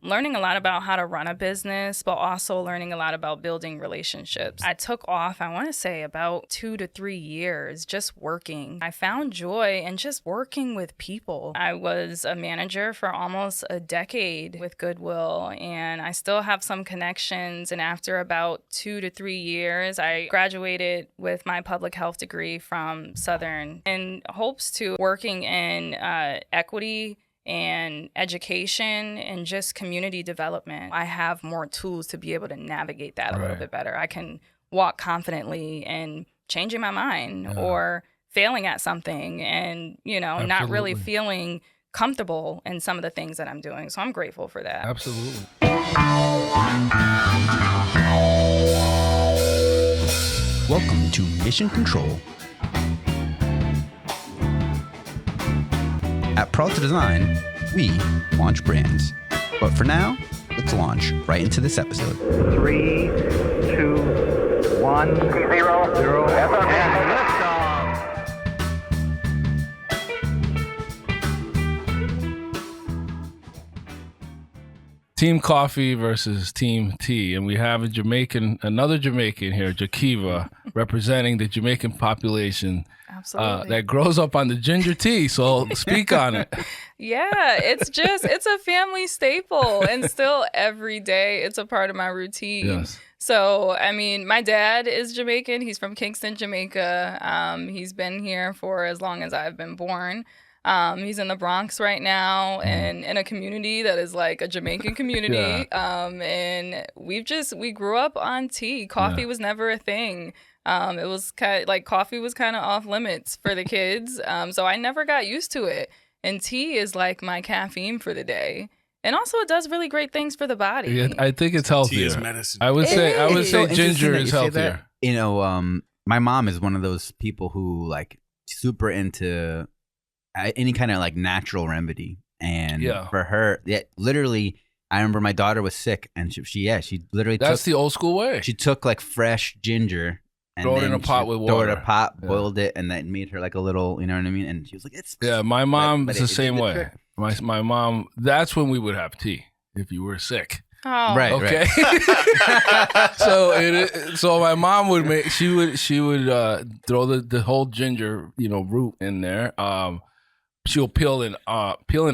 learning a lot about how to run a business, but also learning a lot about building relationships. I took off, I want to say, about 2 to 3 years just working. I found joy in just working with people. I was a manager for almost a decade with Goodwill, and I still have some connections. And after about 2 to 3 years, I graduated with my public health degree from Southern in hopes to working in equity and education and just community development. I have more tools to be able to navigate that a little bit better. I can walk confidently in changing my mind or failing at something and, not really feeling comfortable in some of the things that I'm doing. So I'm grateful for that. Absolutely. Welcome to Mission Control. At Peralta Design, we launch brands. But for now, let's launch right into this episode. 3, 2, 1, 0, 0, and liftoff. Team Coffee versus Team Tea. And we have another Jamaican here, Jahkeeva, representing the Jamaican population. Absolutely. That grows up on the ginger tea. So speak on it. Yeah, it's a family staple. And still every day it's a part of my routine. Yes. So, my dad is Jamaican. He's from Kingston, Jamaica. He's been here for as long as I've been born. He's in the Bronx right now and in a community that is like a Jamaican community. And we grew up on tea. Coffee was never a thing. It was kind of like coffee was kind of off limits for the kids. So I never got used to it. And tea is like my caffeine for the day. And also it does really great things for the body. Yeah, I think it's healthier. Tea is medicine. I would say So ginger interesting is that you say healthier. that. My mom is one of those people who like super into any kind of like natural remedy. And for her, literally, I remember my daughter was sick and she literally That's the old school way. She took like fresh ginger and Throw it then in a pot with throw it water. in a pot, boiled it, and that made her like a little, you know what I mean? And she was like, it's... Yeah, my mom is the same way. trick. My mom, that's when we would have tea if you were sick. Oh. Right. Okay. So my mom would make, she would throw the whole ginger, root in there. She'll peel an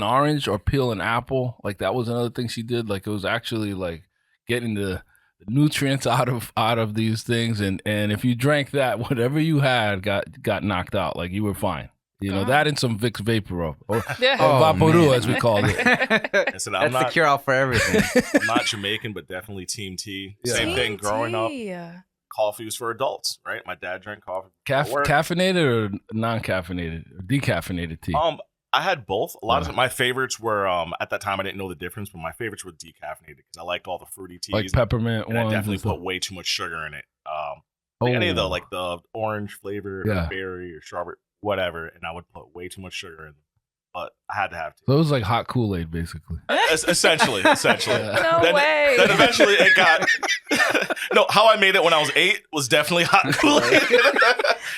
orange or peel an apple. Like that was another thing she did. Like it was actually like getting the nutrients out of these things. And if you drank that, whatever you had got knocked out. Like you were fine. That and some Vicks Vapor or Vaporu as we called it. Listen, That's the cure-all for everything. I'm not Jamaican, but definitely Team Tea. Yeah. Same thing growing up. Tea. Coffee was for adults, right? My dad drank coffee. Caffeinated or non-caffeinated or decaffeinated tea? I had both. A lot of my favorites were at that time I didn't know the difference, but my favorites were decaffeinated because I liked all the fruity teas. Like peppermint and I ones. definitely put way too much sugar in it. Any of the orange flavor or berry or strawberry, whatever, and I would put way too much sugar in them. But I had to have to. So it was like hot Kool-Aid, basically. Essentially. No then, way. Then eventually it got... No, how I made it when I was 8 was definitely hot Kool-Aid.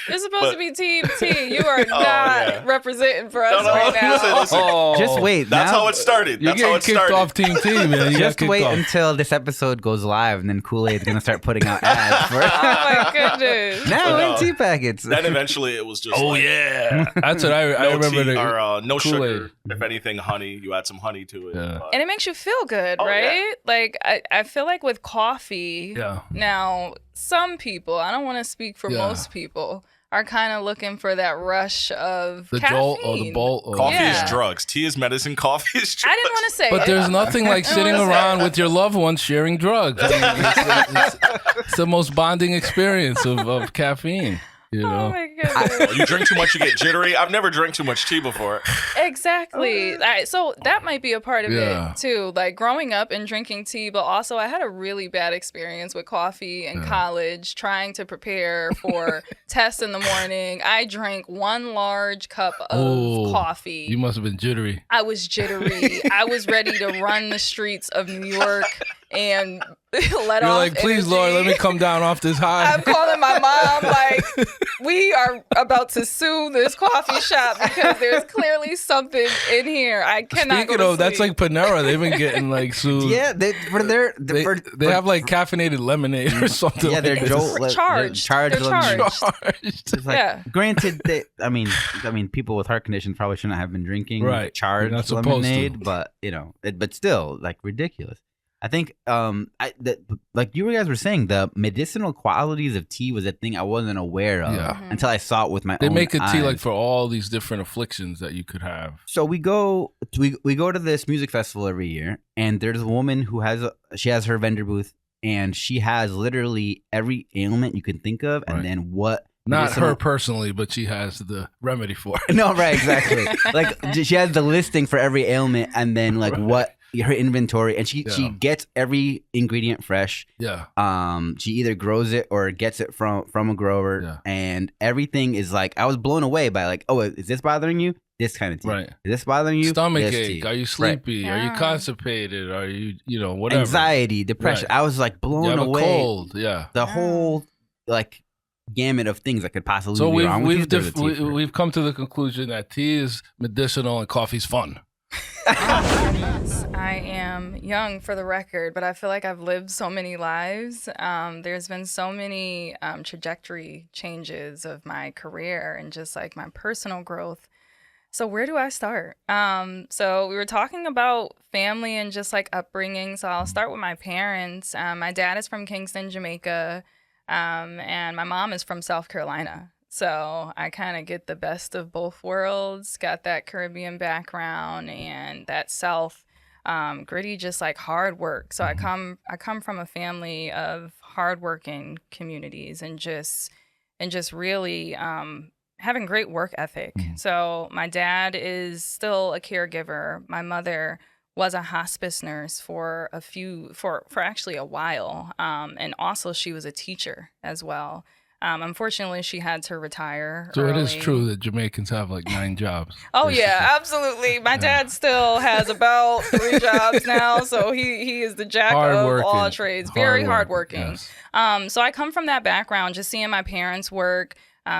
You're supposed to be Team T. You are not representing for us right now. Listen. Just wait. That's how it started. You're getting kicked off Team T, man. You Just got wait kicked off. until this episode goes live, and then Kool-Aid's going to start putting out ads for Oh my goodness. now in tea packets. Then eventually it was just yeah. That's what I remember. Tea, or no Kool-Aid. sugar. If anything, honey. You add some honey to it. Yeah. And it makes you feel good, right? Yeah. Like, I feel like with coffee, now, some people, I don't want to speak for most people, are kind of looking for that rush of The caffeine. jolt or the bolt. Or Coffee is drugs. Tea is medicine. Coffee is drugs. I didn't want to say But it. there's nothing like sitting around with your loved ones sharing drugs. I mean, it's the most bonding experience of caffeine. Oh my goodness. You drink too much, you get jittery. I've never drank too much tea before. Exactly. So that might be a part of it too. Like growing up and drinking tea, but also I had a really bad experience with coffee in college, trying to prepare for tests in the morning. I drank 1 large cup of coffee. You must have been jittery. I was jittery. I was ready to run the streets of New York and let You're off like, please, energy. Lord, let me come down off this high. I'm calling my mom like, we are about to sue this coffee shop because there's clearly something in here. I cannot Speaking go to of, that's sleep. like Panera. They've been getting like sued. Yeah, they have like caffeinated lemonade or something. Yeah, they're charged. charged. They're charged. It's like, Yeah. Granted, I mean, people with heart conditions probably shouldn't have been drinking Right. charged You're not supposed lemonade, to. but but still, like ridiculous. I think, like you guys were saying, the medicinal qualities of tea was a thing I wasn't aware of until I saw it with my own eyes. They make a tea like for all these different afflictions that you could have. So we go to this music festival every year, and there's a woman who has her vendor booth, and she has literally every ailment you can think of, and then what. Not her personally, but she has the remedy for it. No, right, exactly. Like she has the listing for every ailment, and then like what her inventory, and she gets every ingredient fresh. Yeah. She either grows it or gets it from a grower, and everything is like, I was blown away by like, oh, is this bothering you? This kind of tea. Right. Is this bothering you? Stomach This ache. tea. Are you sleepy? Right. Are you Yeah. constipated? Are you, whatever? Anxiety, depression. Right. I was like You blown have a away. cold. Yeah. The whole like gamut of things that could possibly So be wrong with you. There's a tea for it. we've come to the conclusion that tea is medicinal and coffee's fun. I am young for the record, but I feel like I've lived so many lives. There's been so many trajectory changes of my career and just like my personal growth. So where do I start? So we were talking about family and just like upbringing. So I'll start with my parents. My dad is from Kingston, Jamaica, and my mom is from South Carolina. So I kind of get the best of both worlds, got that Caribbean background and that South gritty, just like hard work. So I come from a family of hardworking communities and just really having great work ethic. So my dad is still a caregiver. My mother was a hospice nurse for actually a while. And also she was a teacher as well. Unfortunately, she had to retire So early. it is true that Jamaicans have like 9 jobs. Oh, yeah, absolutely. My dad still has about 3 jobs now, so he is the jack of all trades. Very hardworking. Yes. So I come from that background, just seeing my parents work,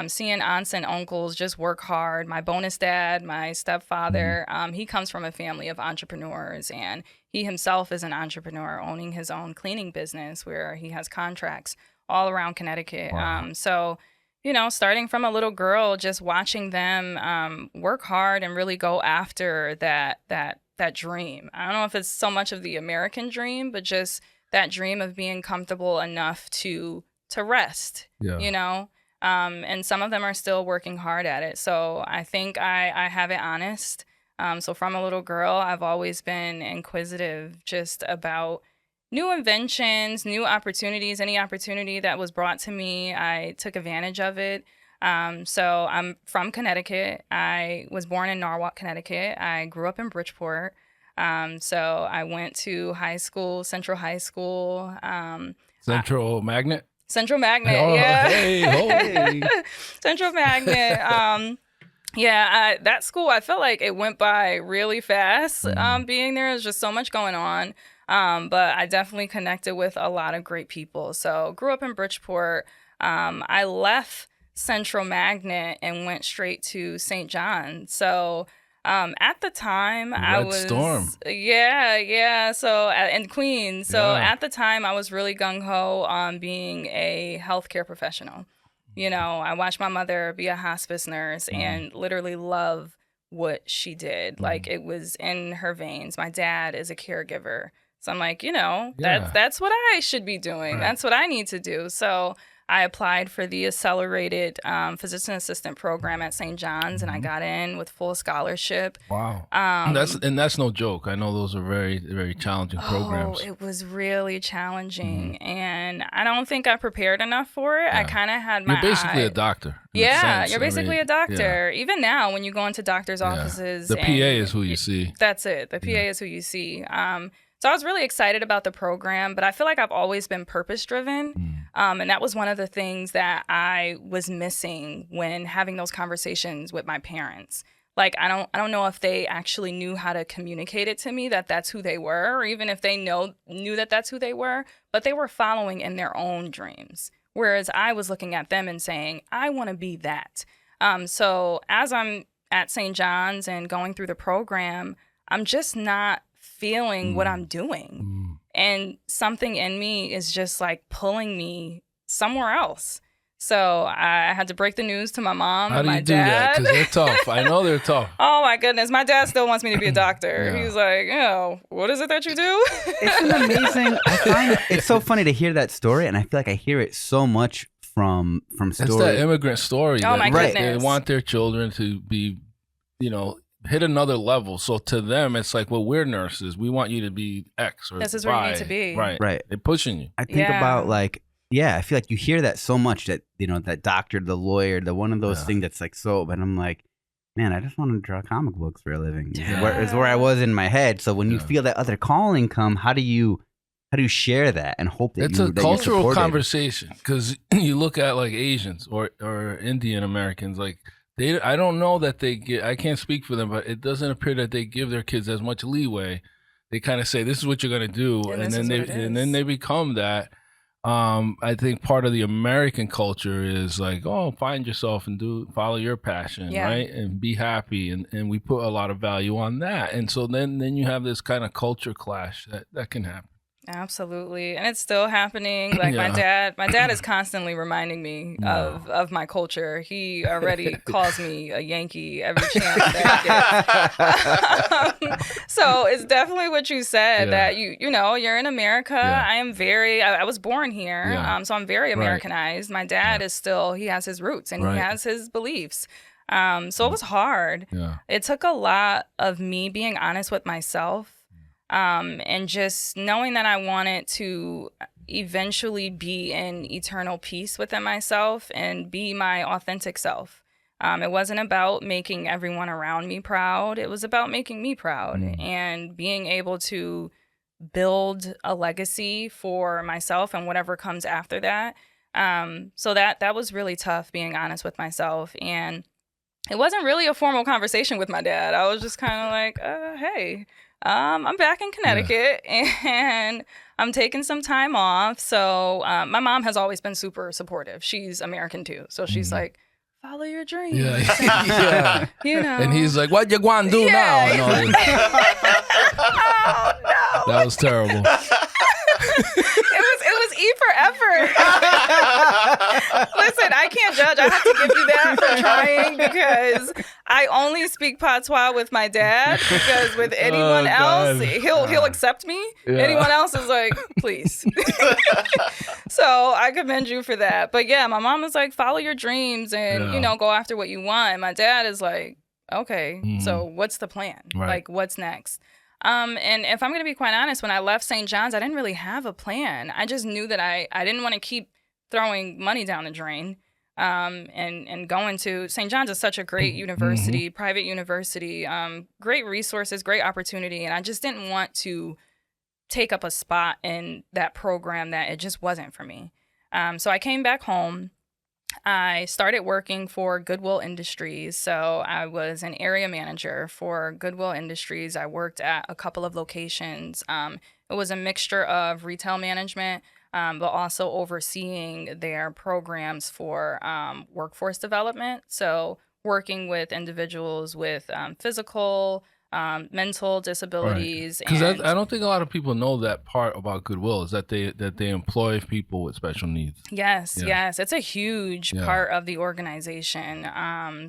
seeing aunts and uncles just work hard. My bonus dad, my stepfather, he comes from a family of entrepreneurs, and he himself is an entrepreneur, owning his own cleaning business where he has contracts all around Connecticut. Wow. So, starting from a little girl, just watching them work hard and really go after that dream. I don't know if it's so much of the American dream, but just that dream of being comfortable enough to rest, and some of them are still working hard at it. So I think I have it honest. So from a little girl, I've always been inquisitive just about new inventions, new opportunities. Any opportunity that was brought to me, I took advantage of it. So I'm from Connecticut. I was born in Norwalk, Connecticut. I grew up in Bridgeport. So I went to high school, Central High School. Central Magnet? Central Magnet, Oh, yeah. hey. Central Magnet. That school, I felt like it went by really fast. Being there, there's just so much going on. But I definitely connected with a lot of great people. So grew up in Bridgeport. I left Central Magnet and went straight to St. John. So at the time, I was Storm. Yeah. So in Queens. So Yeah. at the time, I was really gung ho on being a healthcare professional. I watched my mother be a hospice nurse and literally love what she did. Like it was in her veins. My dad is a caregiver. So I'm like, that's what I should be doing. Right. That's what I need to do. So I applied for the accelerated physician assistant program at St. John's, and I got in with full scholarship. Wow. That's no joke. I know those are very, very challenging programs. Oh, it was really challenging, and I don't think I prepared enough for it. Yeah. I kind of had my You're basically eye. a doctor. Yeah, you're basically a doctor. Even now, when you go into doctor's offices, the PA is who you see. That's it. The PA is who you see. So I was really excited about the program, but I feel like I've always been purpose-driven. And that was one of the things that I was missing when having those conversations with my parents. Like, I don't know if they actually knew how to communicate it to me that that's who they were, or even if they knew that that's who they were, but they were following in their own dreams. Whereas I was looking at them and saying, I want to be that. So as I'm at St. John's and going through the program, I'm just not feeling what I'm doing. And something in me is just like pulling me somewhere else. So I had to break the news to my mom and my dad. How do you do that? Because they're tough. I know they're tough. Oh, my goodness. My dad still wants me to be a doctor. He's like, what is it that you do? It's an amazing. I find it's so funny to hear that story, and I feel like I hear it so much from stories. It's that immigrant story. Oh, my goodness. They want their children to be, hit another level. So to them, it's like, well, we're nurses. We want you to be X or this is Y. where you need to be. Right. They're pushing you. I think about I feel like you hear that so much that, that doctor, the lawyer, the one of those things that's like so, but I'm like, man, I just want to draw comic books for a living. Is where I was in my head. So when you feel that other calling come, how do you share that and hope that it's a cultural conversation? Because you look at like Asians or Indian Americans, like I don't know that they get, I can't speak for them, but it doesn't appear that they give their kids as much leeway. They kind of say, this is what you're going to do. And then they become that. I think part of the American culture is like, find yourself and follow your passion, right? And be happy. And we put a lot of value on that. And so then you have this kind of culture clash that can happen. Absolutely. And it's still happening. Like my dad is constantly reminding me of my culture. He already calls me a Yankee every chance that I get. So it's definitely what you said, that you're in America. I am I was born here. So I'm very Americanized. My dad is still, he has his roots and he has his beliefs. So it was hard. It took a lot of me being honest with myself. And just knowing that I wanted to eventually be in eternal peace within myself and be my authentic self. It wasn't about making everyone around me proud. It was about making me proud and being able to build a legacy for myself and whatever comes after that. So that was really tough, being honest with myself. And it wasn't really a formal conversation with my dad. I was just kind of like, hey, I'm back in Connecticut and I'm taking some time off. So my mom has always been super supportive. She's American too. So she's like, follow your dreams. And he's like, what you going to do now? Oh, no. That was terrible. It was E for effort. Listen, I can't judge. I have to give you that for trying, because I only speak patois with my dad, because with anyone else, he'll accept me. Anyone else is like, please. So I commend you for that. But yeah, my mom was like, follow your dreams and, go after what you want. And my dad is like, okay, so what's the plan? Like, what's next? And if I'm going to be quite honest, when I left St. John's, I didn't really have a plan. I just knew that I didn't want to keep throwing money down the drain. And going to St. John's is such a great university, private university, great resources, great opportunity. And I just didn't want to take up a spot in that program that it just wasn't for me. So I came back home. I started working for Goodwill Industries. So I was an area manager for Goodwill Industries. I worked at a couple of locations. It was a mixture of retail management, but also overseeing their programs for workforce development. So working with individuals with physical, mental disabilities. Because I don't think a lot of people know that part about Goodwill, is that they employ people with special needs. Yes. It's a huge part of the organization.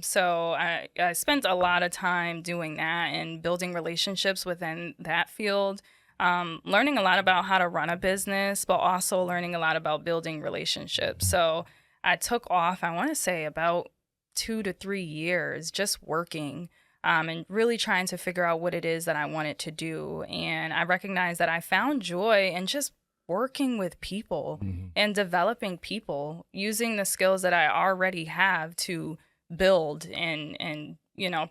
So I spent a lot of time doing that and building relationships within that field, learning a lot about how to run a business, but also learning a lot about building relationships. So I took off, I want to say, about 2 to 3 years just working. And really trying to figure out what it is that I wanted to do. And I recognized that I found joy in just working with people and developing people, using the skills that I already have to build and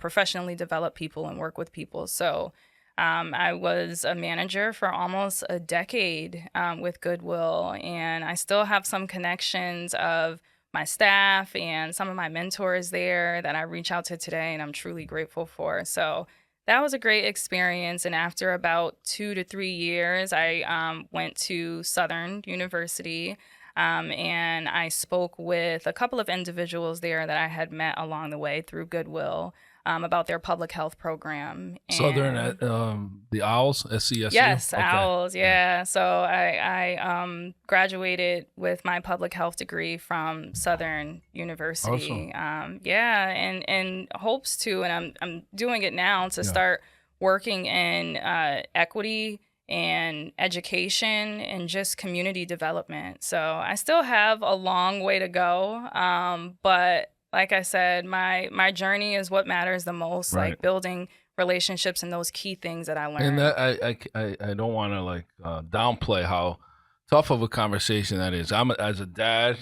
professionally develop people and work with people. So I was a manager for almost a decade with Goodwill, and I still have some connections of my staff and some of my mentors there that I reach out to today, and I'm truly grateful for. So that was a great experience. And after about 2 to 3 years, I went to Southern University, and I spoke with a couple of individuals there that I had met along the way through Goodwill about their public health program. Southern at the Owls, SCSU? Yes, okay. Owls, yeah. So I graduated with my public health degree from Southern University. Awesome. And hopes to, and I'm doing it now to start working in equity and education and just community development. So I still have a long way to go, but like I said, my journey is what matters the most, right. like building relationships and those key things that I learned. And that I don't want to downplay how tough of a conversation that is. As a dad,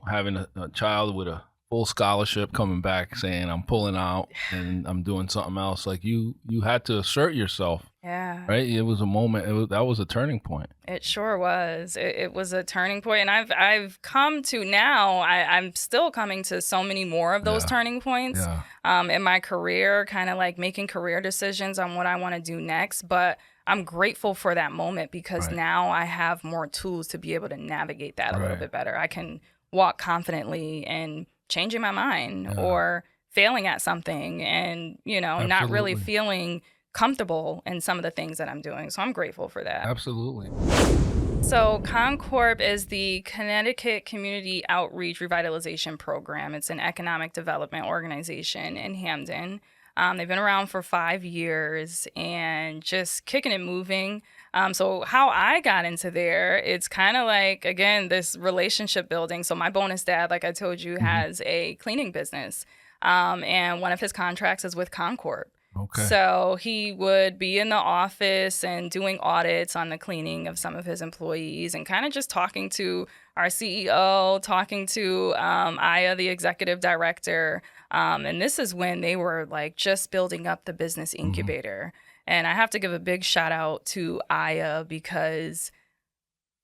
having a child with a full scholarship coming back saying I'm pulling out and I'm doing something else. Like you had to assert yourself. Yeah. Right. It was a moment. That was a turning point. It sure was. It was a turning point, and I've come to now. I'm still coming to so many more of those turning points in my career, kind of like making career decisions on what I want to do next. But I'm grateful for that moment because now I have more tools to be able to navigate that a little bit better. I can walk confidently and changing my mind or failing at something and, not really feeling comfortable in some of the things that I'm doing. So I'm grateful for that. Absolutely. So ConnCorp is the Connecticut Community Outreach Revitalization Program. It's an economic development organization in Hamden. They've been around for 5 years and just kicking and moving. So how I got into there, it's kind of like, again, this relationship building. So my bonus dad, like I told you, has a cleaning business. And one of his contracts is with ConnCorp. Okay. So he would be in the office and doing audits on the cleaning of some of his employees and kind of just talking to our CEO, talking to Aya, the executive director. And this is when they were like just building up the business incubator. And I have to give a big shout out to Aya because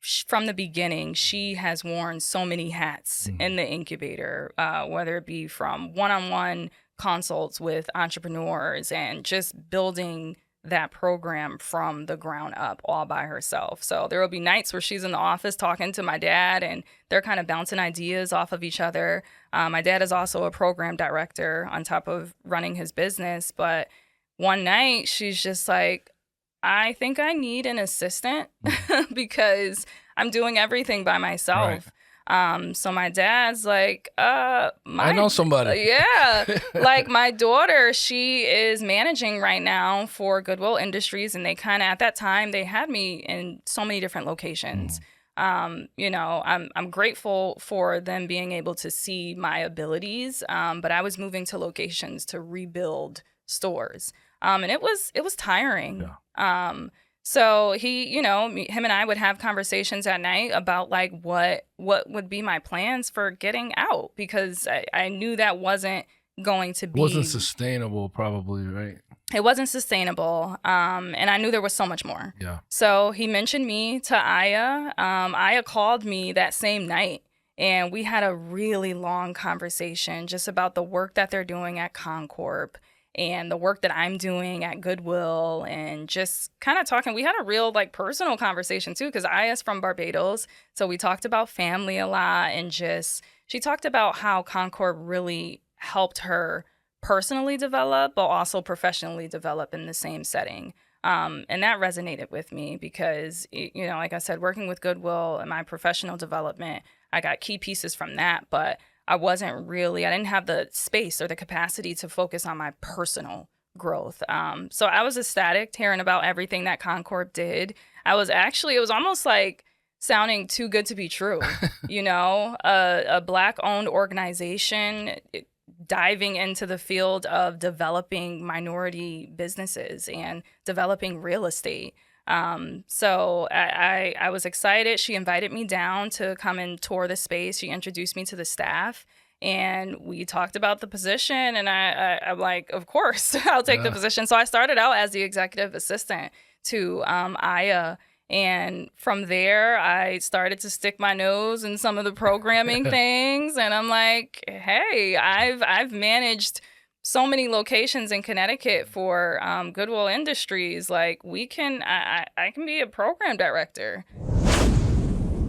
from the beginning, she has worn so many hats in the incubator, whether it be from one-on-one consults with entrepreneurs and just building that program from the ground up all by herself. So there will be nights where she's in the office talking to my dad and they're kind of bouncing ideas off of each other. My dad is also a program director on top of running his business. But one night she's just like, I think I need an assistant because I'm doing everything by myself. Right. So my dad's like, I know somebody. Yeah. Like my daughter, she is managing right now for Goodwill Industries. And they kind of, at that time, they had me in so many different locations. I'm grateful for them being able to see my abilities. But I was moving to locations to rebuild stores. And it was tiring. Yeah. So him and I would have conversations at night about like what would be my plans for getting out because I knew that wasn't going to be. Wasn't sustainable probably, right? It wasn't sustainable. And I knew there was so much more. Yeah. So he mentioned me to Aya. Aya called me that same night and we had a really long conversation just about the work that they're doing at ConnCorp and the work that I'm doing at Goodwill and just kind of talking. We had a real like personal conversation too, because Aya's from Barbados. So we talked about family a lot and she talked about how ConnCorp really helped her personally develop, but also professionally develop in the same setting. And that resonated with me because, like I said, working with Goodwill and my professional development, I got key pieces from that, but I didn't have the space or the capacity to focus on my personal growth. So I was ecstatic hearing about everything that ConnCorp did. It was almost like sounding too good to be true, a Black-owned organization diving into the field of developing minority businesses and developing real estate. So I was excited. She invited me down to come and tour the space. She introduced me to the staff and we talked about the position and I'm like, of course, I'll take the position. So I started out as the executive assistant to Aya And from there, I started to stick my nose in some of the programming things. And I'm like, hey, I've managed so many locations in Connecticut for Goodwill Industries. Like, I can be a program director.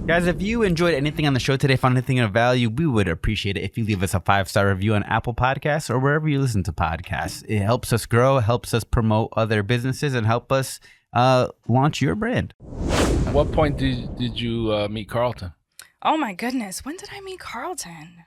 Guys, if you enjoyed anything on the show today, found anything of value, we would appreciate it if you leave us a 5-star review on Apple Podcasts or wherever you listen to podcasts. It helps us grow, helps us promote other businesses, and help us launch your brand. At what point did you meet Carlton? Oh my goodness, when did I meet Carlton?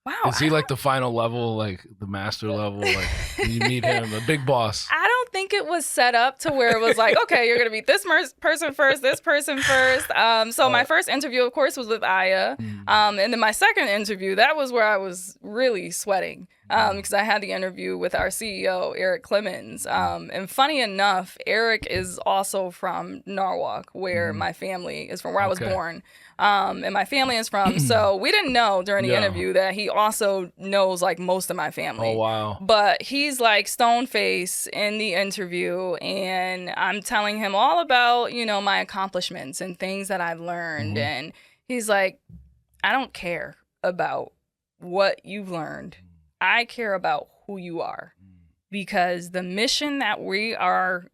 Wow. Is he like the final level, like the master level? Like you meet him, the big boss? I don't think it was set up to where it was like, okay, you're going to meet this person first, this person first. So my first interview, of course, was with Aya. And then my second interview, that was where I was really sweating because I had the interview with our CEO, Eric Clemens. And funny enough, Eric is also from Norwalk, where my family is from, where I was born. And my family is from. So we didn't know during the interview that he also knows like most of my family. Oh, wow. But he's like stone face in the interview, and I'm telling him all about, you know, my accomplishments and things that I've learned. And he's like, I don't care about what you've learned. I care about who you are, because the mission that we are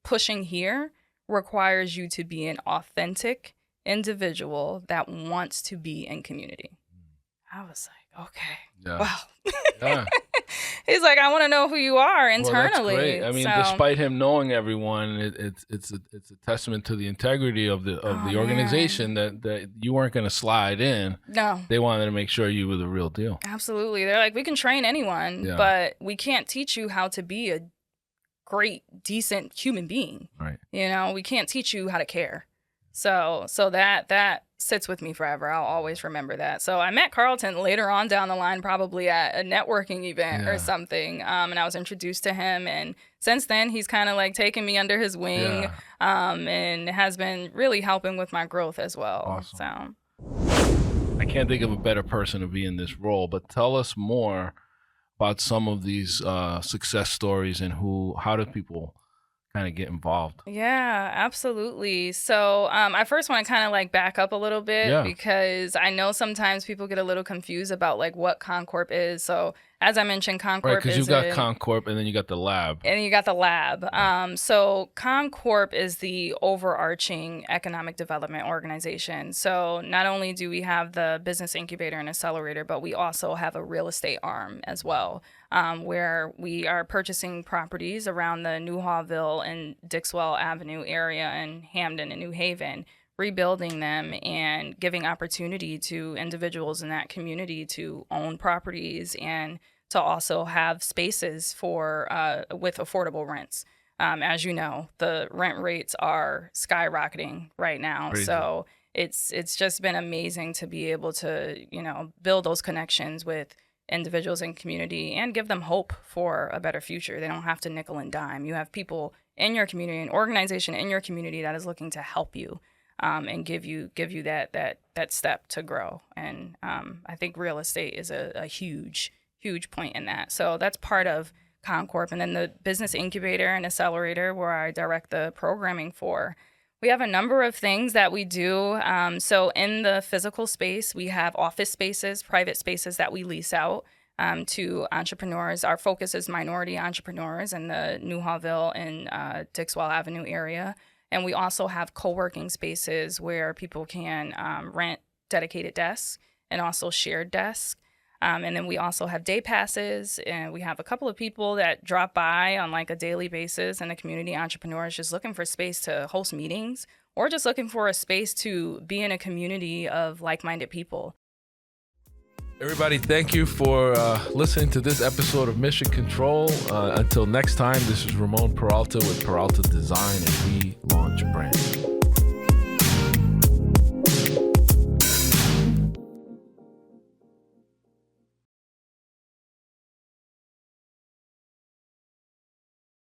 pushing here requires you to be an authentic individual that wants to be in community. I was like, okay, wow. Yeah. He's like, I want to know who you are internally. Well, that's great. I mean, despite him knowing everyone, it's a testament to the integrity of the organization that you weren't going to slide in. No, they wanted to make sure you were the real deal. Absolutely. They're like, we can train anyone, but we can't teach you how to be a great, decent human being. Right. You know, we can't teach you how to care. So that sits with me forever. I'll always remember that. So I met Carlton later on down the line, probably at a networking event or something. And I was introduced to him. And since then, he's kind of like taken me under his wing and has been really helping with my growth as well. Awesome. So I can't think of a better person to be in this role, but tell us more about some of these success stories and how do people kind of get involved. Yeah, absolutely. So I first want to kind of like back up a little bit because I know sometimes people get a little confused about like what ConnCorp is. So as I mentioned, ConnCorp right, because you got ConnCorp and then you got the lab. And you got the lab. So ConnCorp is the overarching economic development organization. So not only do we have the business incubator and accelerator, but we also have a real estate arm as well, where we are purchasing properties around the Newhallville and Dixwell Avenue area in Hamden and New Haven, rebuilding them and giving opportunity to individuals in that community to own properties and to also have spaces for with affordable rents. As you know, the rent rates are skyrocketing right now. Crazy. So it's just been amazing to be able to, you know, build those connections with individuals in community and give them hope for a better future. They don't have to nickel and dime. You have people in your community, an organization in your community that is looking to help you. And give you that step to grow. And I think real estate is a huge point in that. So that's part of ConnCorp. And then the business incubator and accelerator, where I direct the programming for. We have a number of things that we do. So in the physical space, we have office spaces, private spaces that we lease out to entrepreneurs. Our focus is minority entrepreneurs in the Newhallville and Dixwell Avenue area. And we also have co-working spaces where people can rent dedicated desks and also shared desks. And then we also have day passes, and we have a couple of people that drop by on like a daily basis, and the community entrepreneurs just looking for space to host meetings or just looking for a space to be in a community of like-minded people. Everybody, thank you for listening to this episode of Mission Control. Until next time, this is Ramon Peralta with Peralta Design, and we launch brands.